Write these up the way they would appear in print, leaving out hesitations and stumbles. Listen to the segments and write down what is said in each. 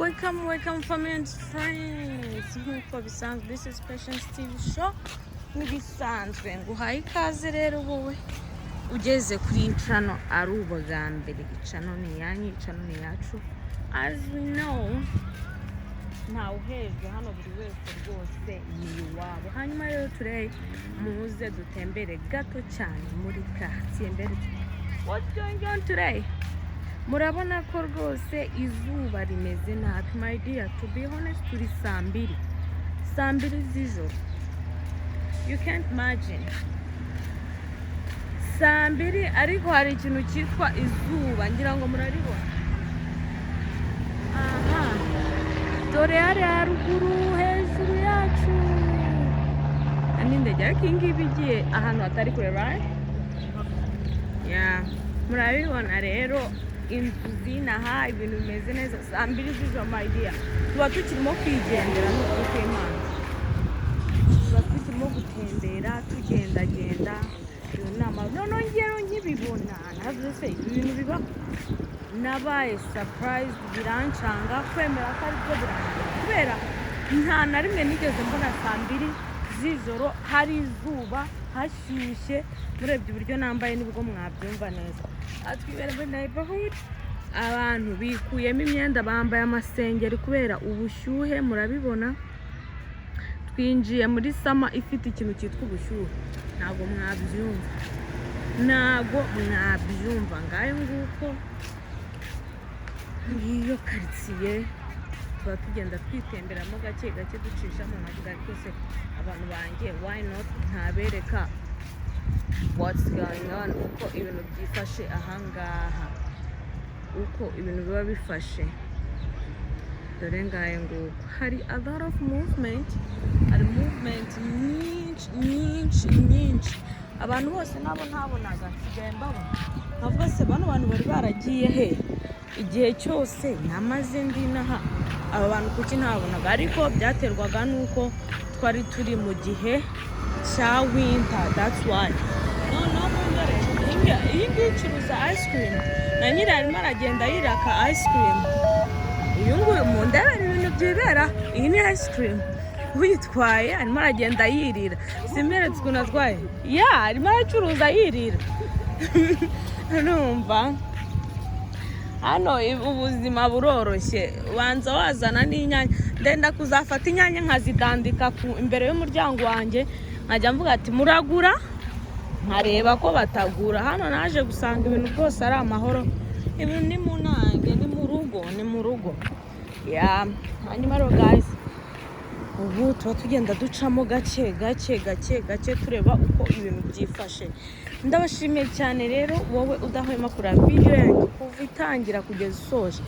Welcome family and friends. Nk'uko bisanzwe, this is Patience TV show. N'ibisanzwe nguhaye ikaze rero wowe ugeze kuri channel ari ubwa mbere. Channel ni yanyu, channel ni yacu. As we know, ntawuhejwe hano buri wese rwose yiwabo. Hanyuma rero today muze tutembere gato cyane muri cartier mbere. What's going on today? Murabona ko rwose izuba rimeze nabi, my dear. To be honest, turi saa mbiri z'ijoro. You can't imagine. Saa mbiri ariko hari ikintu cyitwa izuba, ngira ngo muraribona. Aha, dore hari haruguru hejuru yacu. Aninde ariko ingibi igiye ahantu hatari kure, right? Yeah, murabibona rero. Inzu zinaha ibintu bimeze neza. Saa mbiri z'ijoro, my dear. Tuba tukirimo kwigendera n'ukuri kw'Imana. Tuba tukirimo gutembera tugendagenda. Nongero nkibibona navuze se ibintu biba nabaye surprise, birancanga kwemera ko aribyo birangira kubera nta na rimwe nigeze mbona saa mbiri z'ijoro hari izuba hashyushye. Murebye uburyo nambaye nibwo mwabyumva neza. Atwibera muri neighborhood, abantu bikuyemo imyenda bambaye amasengeri kubera ubushyuhe. Murabibona, twinjiye muri sama ifite ikintu cyitwa ubushyuhe. Ntago mwabyumva ngayo nguko ngiyo cartier. Tuba tugenda twitemberamo gake gake ducishamo, navuga ariko se abantu banjye why not ntabereka what's going on, uko ibintu byifashe ahangaha, uko ibintu biba bifashe. Dore ngaye nguko hari a lot of movement, hari movement nyinshi. Abantu bose nabo ntabonaga, nsigaye mbabona nkavuga se bano bantu bari baragiye he igihe cyose namaze ndinaha. Aba bantu kuki ntabonaga? Ariko byaterwaga nuko twari turi mu gihe cya winter, that's why. Iyi ngiyi icuruza ice cream na nyiri arimo aragenda yiraka ice cream. Uyu nguyu mu ndebera ibintu byibera. Iyi ni ice cream, uyitwaye arimo aragenda yirira. Simberetse ukuntu atwaye, arimo aracuruza yirira. Numva hano ubuzima buroroshye. Ubanza wazana n'inyanya, ndenda kuzafata inyanya nkazidandika imbere y'umuryango wanjye, nkajya mvuga ati muragura, nkareba ko batagura. Hano naje gusanga ibintu byose ari amahoro, ibintu ni munange, ni mu rugo. Hanyuma rero guys, ubu tuba tugenda ducamo gake tureba uko ibintu byifashe. Ndabashimiye cyane rero wowe udahwema kureba video yanjye kuva itangira kugeza isoje.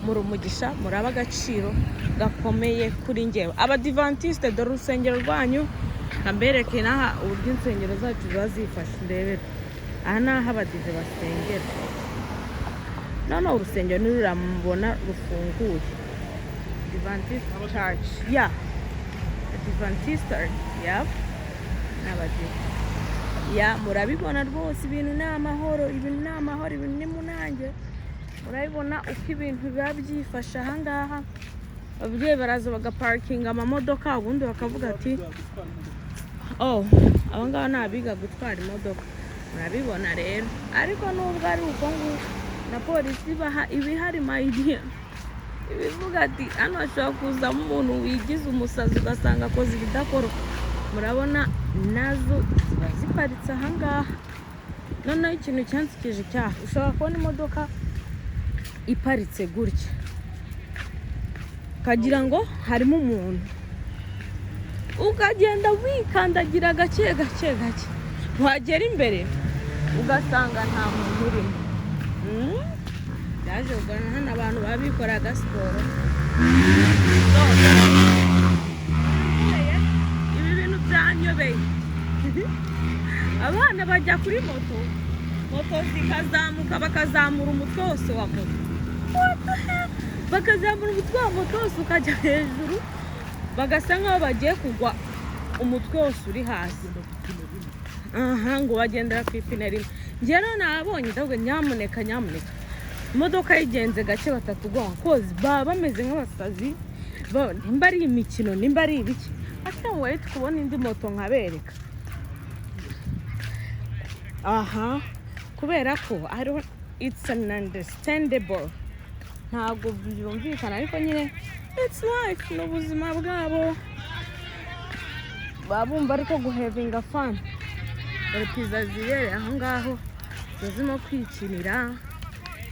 Muri umugisha, muri ab'agaciro gakomeye kuri njyewe. Abadivantiste, dore urusengero rwanyu kambereke naha uburyo insengero zacu ziba zifashe. Ndebera aha naho abadive basengera. Noneho urusengero niruramubona rufunguye, Adventist Church, Adventist, n'abadive. Murabibona rwose ibintu ni amahoro, ibintu ni munange. Murabibona uko ibintu biba byifashe ahangaha. Ababyeyi baraza bagaparkinga amamodoka, ubundi bakavuga ati abangaba ni abiga gutwara imodoka. Murabibona rero, ariko nubwo ari uko nguko na polisi baha ibihari, my dear. Ibivuga ati hano hashobora kuzamo umuntu wigize umusazi ugasanga akoze ibidakoro. Murabona nazo ziba ziparitse ahangaha. Noneho ikintu cyansikije icyaha, ushobora kubona imodoka iparitse gutya ukagira ngo harimo umuntu, ukagenda wikandagira gake wagera imbere ugasanga nta muntu urimo. Yaje kugana hano abantu babikoraga siporo. Ibi bintu byanyobeye. Abana bajya kuri moto zikazamuka, bakazamura umutwe wose wa moto. Bakazamura umutwe wa moto wose ukajya hejuru, bagasa nk'aho bagiye kugwa, umutwe wose uri hasi. Ngo bagendera ku ipine rimwe. Njye rero nabonye ndavuga nyamuneka imodoka yigenze gake batatugonga kozi baba bameze nk'abasazi nimba ari imikino nimba ari ibiki I can't wait kubona indi moto nkabereka kubera ko it's an understandable ntabwo byumvikana ariko nyine it's life n'ubuzima bwabo babumva ariko guhevinga fun pizza zibere aho ngaho zizimo kwikinira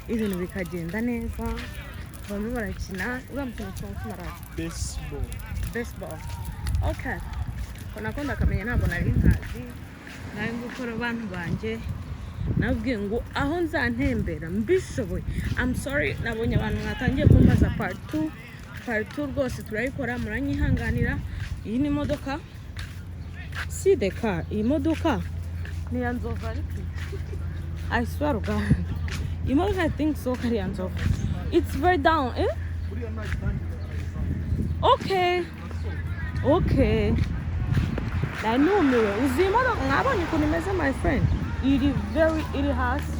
ibintu bikagenda neza bamwe barakina uramutse kumara baseball okay nakunda kamenya ntabwo nari nkazi nari gukora abantu banje nabwiye ngo aho nzantembera mbishoboye I'm sorry nabonye abantu mwatangiye kumbaza part 2 rwose turayikora muranyihanganira iyi ni imodoka see the car iyi modoka ni ya nzova ariko I swear to God imodoka I think so kari ya nzova it's very down okay nanumiwe uzi imodoka mwabonye ukuntu imeze my friend iri hasi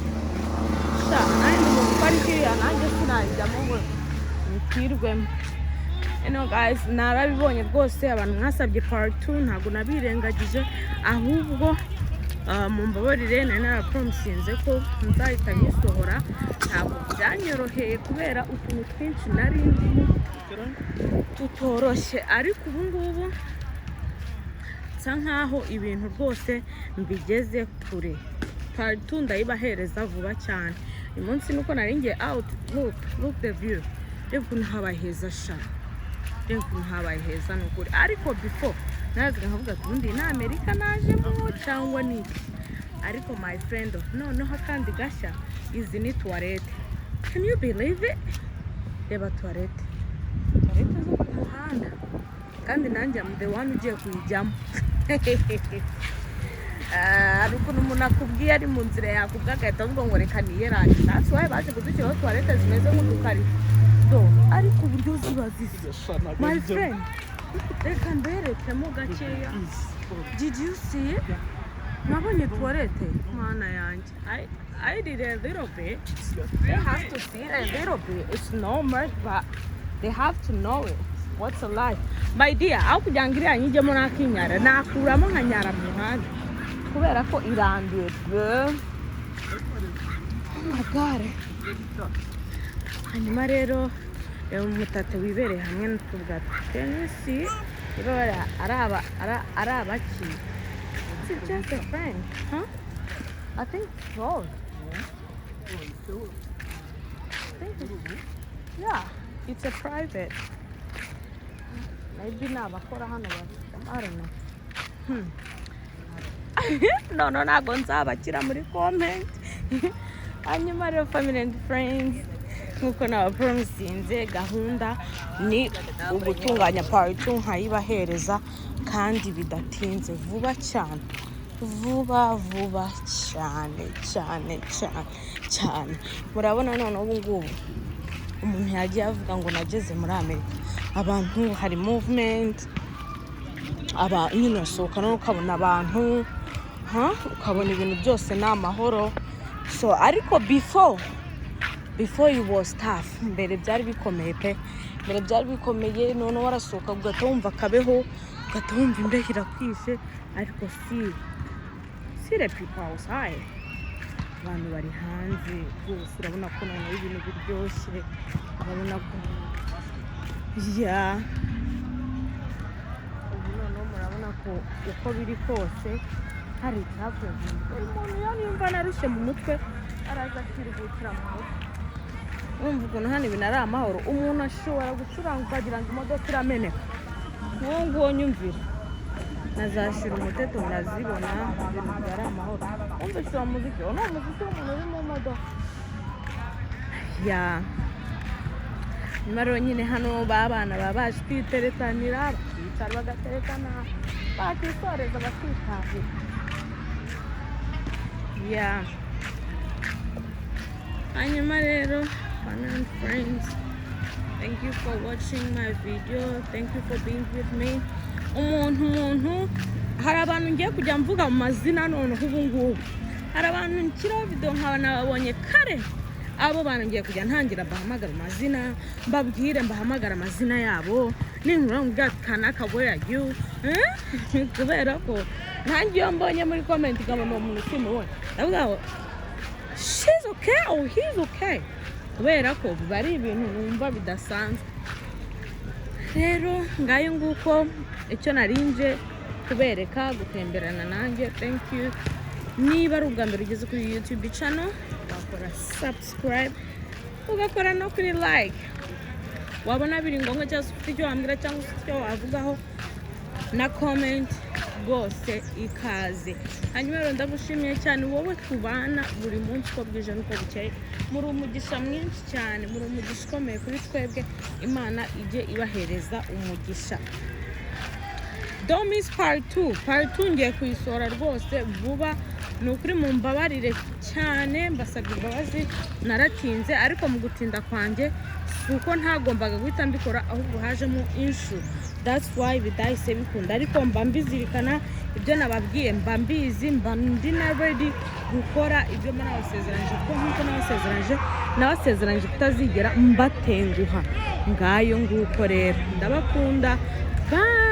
nanjye mu guparikira nanjye sinayijyamo ngo nitirwemo guys narabibonye rwose abantu mwasabye part 2 ntabwo nabirengagije ahubwo mumbabarire nari narapromisinze ko nzahita nyisohora ntabwo byanyoroheye kubera utuntu twinshi nari ndimo tutoroshye ariko ubu ngubu nsa nkaho ibintu rwose mbigeze kure part 2 ndayibahereza vuba cyane uyu munsi nuko nari ngiye out look the view reba ukuntu habaye heza sha reba ukuntu habaye heza n'ukuri ariko before narazaga nkavuga ati ubundi ni Amerika najemo cyangwa ni ariko my friend noneho kandi gashya izi ni toilette can you believe it reba toilette zo ku muhanda kandi nanjye am the one ugiye kuyijyamo hari ukuntu umuntu akubwiye ari mu nzira yakubwa agahita avuga ngo reka niyeranye that's why baje kudushyiraho toilette zimeze nk'udukarito ariko uburyo ziba zisa my friend reka mberekemo gakeya did you see it nabonye toilette mwana yanjye I did a little bit they have to see it a little bit it's normal but they have to know it what's a life my dear aho kugira ngo iriya nyijyemo nakinyara nakuramo nkanyara mu muhanda kubera ko irambiwe magare hanyuma rero umutate wibereye hamwe n'utubwa tenisi niba ari abaki it's just a friend I think so yeah it's a private maybe nabakora hano I don't know no ntago nzabakira muri comment hanyuma rero family and friends nkuko nabapromisinze gahunda ni ugutunganya part 2 nkayibahereza kandi bidatinze vuba cyane cyane murabona none ubu ngubu umuntu yagiye avuga ngo nageze muri Amerika abantu hari movement nyine sohoka no ukabona abantu ukabona ibintu byose ni amahoro so ariko before it was tough mbere byari bikomeye none warasohoka ugahita wumva kabeho ugahita wumva imbeho irakwishe ariko si the people outside abantu bari hanze rwose urabona ko noneho ibintu biryoshye urabona ko murabona ko uko biri kose hari icyavuye umuntu yumva narushye mu mutwe araza akiruhukira mu mutwe urumva ukuntu hano ibintu ari amahoro umuntu ashobora gucuranga ukagira ngo imodoka irameneka nk'uwo nguwo nyumvira nazashira umuteto nazibona ibintu byari amahoro wumva ushyira muziki uwo ni umuziki w'umuntu uri mu modoka nyuma rero nyine hano babana baba baje kwiteretanira bakicara bagaterekana bakisoreza bakitahira hanyuma rero family and friends thank you for watching my video thank you for being with me umuntu hari abantu ngiye kujya mvuga mu mazina none ubu ngubu hari abantu nkiraho video nkaba nababonye kare abo banangiye kujya ntangira bahamagara amazina mbabwire mbahamagara amazina yabo ninkura mu bwatsi kanaka where are you kubera ko ntangiye mbonye muri comment ngabona umuntu simubona ndavuga ngo she's okay or he's okay kubera ko biba ari ibintu numva bidasanzwe. Rero ngayo nguko icyo narinje kubereka gutemberana nanjye. Thank you. Niba ari ubwa mbere ugeze kuri YouTube channel wakora subscribe ugakora no kuri like, wabona biri ngombwa cyangwa ufite icyo wambwira cyangwa ufite icyo wavugaho na comment rwose ikaze. Hanyuma rero ndagushimiye cyane wowe tubana buri munsi uko bwije n'uko bukeye, muri umugisha mwinshi cyane, muri umugisha ukomeye kuri twebwe, Imana ijye ibahereza umugisha. Don't miss part 2. Part 2 ngiye kuyisora rwose vuba, ni ukuri mumbabarire cyane, mbasabye imbabazi naratinze, ariko mu gutinda kwanjye kuko ntagombaga guhita mbikora ahubwo hajemo issue. That's why bidahise bikunda, ariko mba mbizirikana ibyo nababwiye, mba mbizi, mba ndi na ready gukora ibyo nabasezeranyije, kuko nk'uko nabasezeranyije kutazigera mbatenguha. Ngayo nguko rero ndabakunda. Bye.